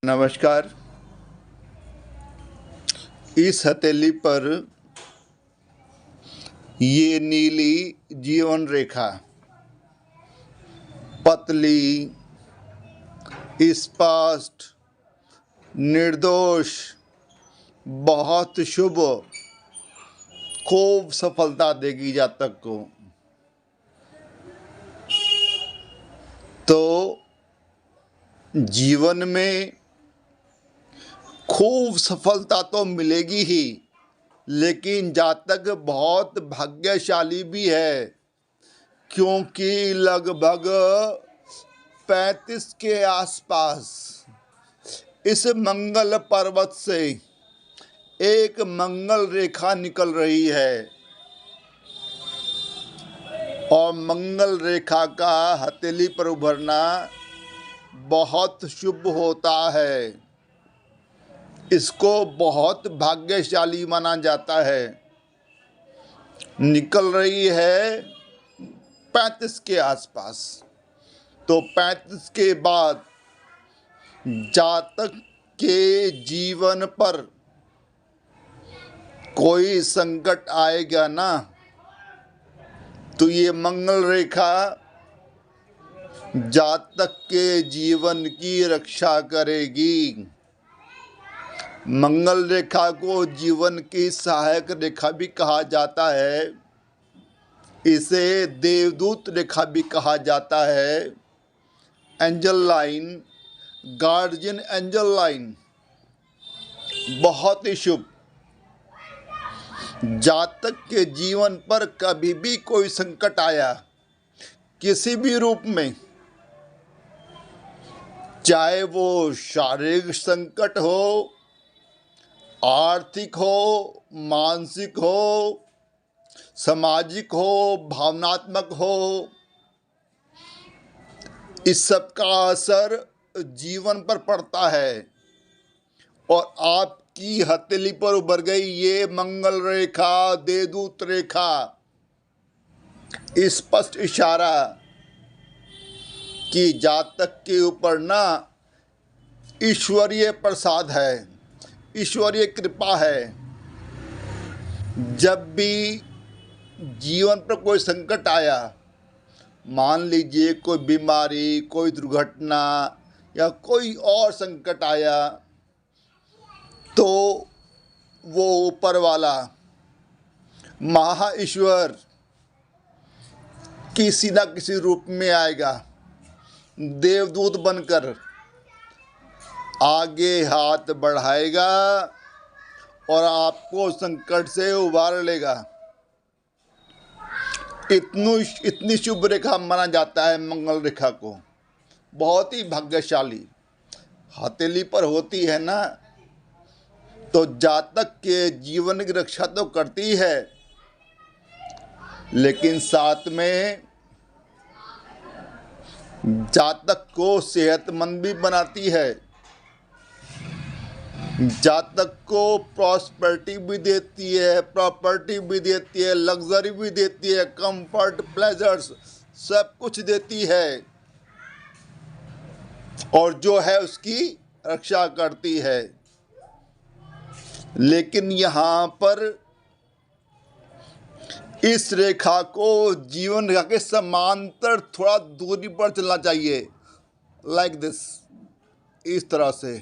नमस्कार। इस हथेली पर ये नीली जीवन रेखा पतली, स्पष्ट, निर्दोष, बहुत शुभ, खूब सफलता देगी जातक को। तो जीवन में खूब सफलता तो मिलेगी ही, लेकिन जातक बहुत भाग्यशाली भी है, क्योंकि लगभग 35 के आसपास इस मंगल पर्वत से एक मंगल रेखा निकल रही है और मंगल रेखा का हथेली पर उभरना बहुत शुभ होता है। इसको बहुत भाग्यशाली माना जाता है। निकल रही है 35 के आसपास, तो 35 के बाद जातक के जीवन पर कोई संकट आएगा ना, तो ये मंगल रेखा जातक के जीवन की रक्षा करेगी। मंगल रेखा को जीवन की सहायक रेखा भी कहा जाता है। इसे देवदूत रेखा भी कहा जाता है। Angel line, guardian angel line, बहुत ही शुभ। जातक के जीवन पर कभी भी कोई संकट आया, किसी भी रूप में, चाहे वो शारीरिक संकट हो, आर्थिक हो, मानसिक हो, सामाजिक हो, भावनात्मक हो, इस सब का असर जीवन पर पड़ता है। और आपकी हथेली पर उभर गई ये मंगल रेखा, देवदूत रेखा, स्पष्ट इशारा कि जातक के ऊपर ना ईश्वरीय प्रसाद है, ईश्वरीय कृपा है। जब भी जीवन पर कोई संकट आया, मान लीजिए कोई बीमारी, कोई दुर्घटना या कोई और संकट आया, तो वो ऊपर वाला महा ईश्वर किसी न किसी रूप में आएगा, देवदूत बनकर आगे हाथ बढ़ाएगा और आपको संकट से उबार लेगा। इतनी शुभ रेखा माना जाता है मंगल रेखा को। बहुत ही भाग्यशाली हथेली पर होती है ना, तो जातक के जीवन की रक्षा तो करती है, लेकिन साथ में जातक को सेहतमंद भी बनाती है। जातक को प्रॉस्पेरिटी भी देती है, प्रॉपर्टी भी देती है, लग्जरी भी देती है, कंफर्ट, प्लेजर्स, सब कुछ देती है और जो है उसकी रक्षा करती है। लेकिन यहाँ पर इस रेखा को जीवन रेखा के समांतर थोड़ा दूरी पर चलना चाहिए, लाइक दिस, इस तरह से।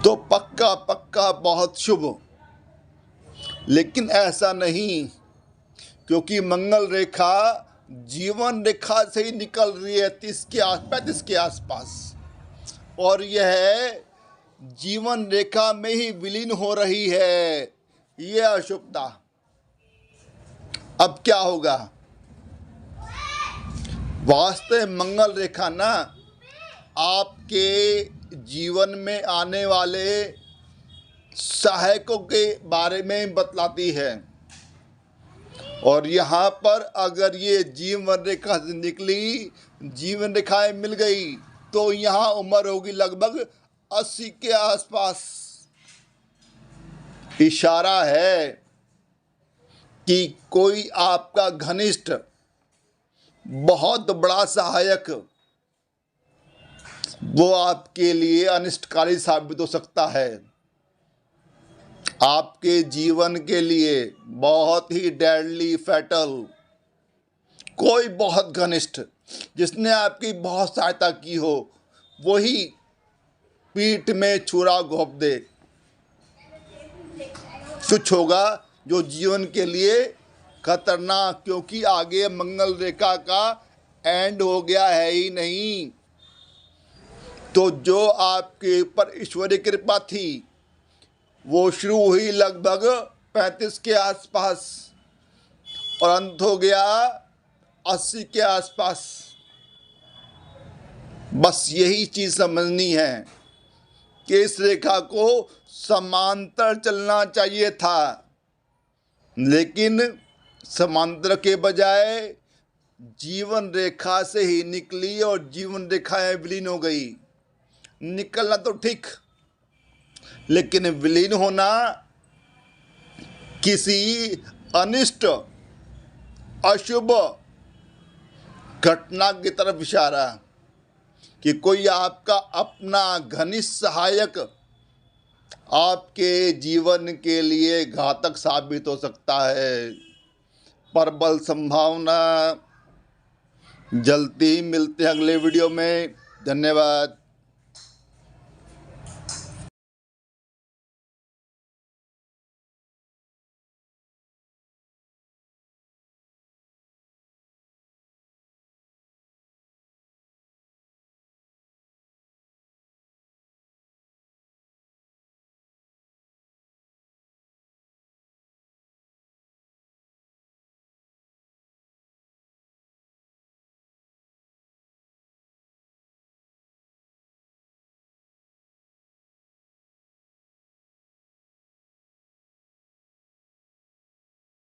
तो पक्का पक्का बहुत शुभ। लेकिन ऐसा नहीं, क्योंकि मंगल रेखा जीवन रेखा से ही निकल रही है 35 के आसपास, और यह जीवन रेखा में ही विलीन हो रही है। यह अशुभता। अब क्या होगा? वास्तव मंगल रेखा ना आपके जीवन में आने वाले सहायकों के बारे में बतलाती है। और यहाँ पर अगर ये जीवन रेखा से निकली, जीवन रेखाएं मिल गई, तो यहाँ उम्र होगी लगभग 80 के आसपास। इशारा है कि कोई आपका घनिष्ठ बहुत बड़ा सहायक वो आपके लिए अनिष्टकारी साबित हो सकता है। आपके जीवन के लिए बहुत ही डेडली फैटल, कोई बहुत घनिष्ठ जिसने आपकी बहुत सहायता की हो वही पीठ में छुरा घोंप दे। कुछ होगा जो जीवन के लिए खतरनाक, क्योंकि आगे मंगल रेखा का एंड हो गया है ही नहीं। तो जो आपके ऊपर ईश्वरीय कृपा थी वो शुरू हुई लगभग 35 के आसपास और अंत हो गया 80 के आसपास। बस यही चीज समझनी है कि इस रेखा को समांतर चलना चाहिए था, लेकिन समांतर के बजाय जीवन रेखा से ही निकली और जीवन रेखाएं विलीन हो गई। निकलना तो ठीक, लेकिन विलीन होना किसी अनिष्ट अशुभ घटना की तरफ इशारा कि कोई आपका अपना घनिष्ठ सहायक आपके जीवन के लिए घातक साबित हो सकता है। प्रबल संभावना। जल्दी ही मिलते हैं अगले वीडियो में। धन्यवाद।